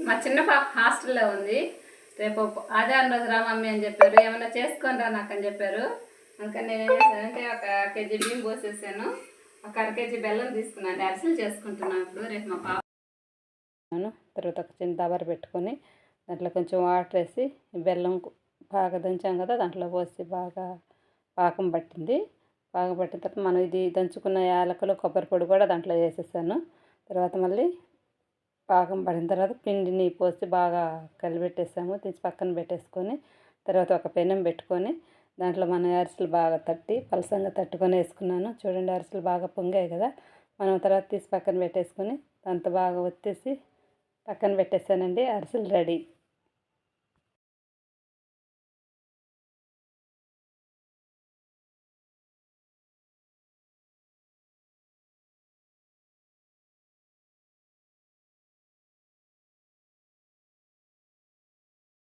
మా చిన్న పాప హాస్టల్లో ఉంది. రేపు ఆదివారం రోజు రా మమ్మీ అని చెప్పారు. ఏమన్నా చేసుకొని రా నాకు అని చెప్పారు. అందుకని నేను ఏం చేశానంటే ఒక కేజీ బియ్యం పోసేసాను, ఒక అర కేజీ బెల్లం తీసుకున్నాను. అరిసెలు చేసుకుంటున్నాను ఇప్పుడు. రేపు మా పాప తర్వాత ఒక చిన్న దబర పెట్టుకొని దాంట్లో కొంచెం వాటర్ వేసి బెల్లం బాగా దంచాం కదా, దాంట్లో పోసి బాగా పాకం పట్టింది. పాకం పట్టిన తర్వాత మనం ఇది దంచుకున్న యాలకులు కొబ్బరి పొడి కూడా దాంట్లో వేసేసాను. తర్వాత మళ్ళీ పాకం పడిన తర్వాత పిండిని పోసి బాగా కలిపెట్టేసాము. తీసి పక్కన పెట్టేసుకొని తర్వాత ఒక పెనం పెట్టుకొని దాంట్లో మన అరిసెలు బాగా తట్టి పలసంగా తట్టుకొని వేసుకున్నాను. చూడండి, అరిసెలు బాగా పొంగాయి కదా. మనం తర్వాత తీసి పక్కన పెట్టేసుకొని దాంతో బాగా ఒత్తేసి పక్కన పెట్టేసానండి. అరిసెలు రెడీ.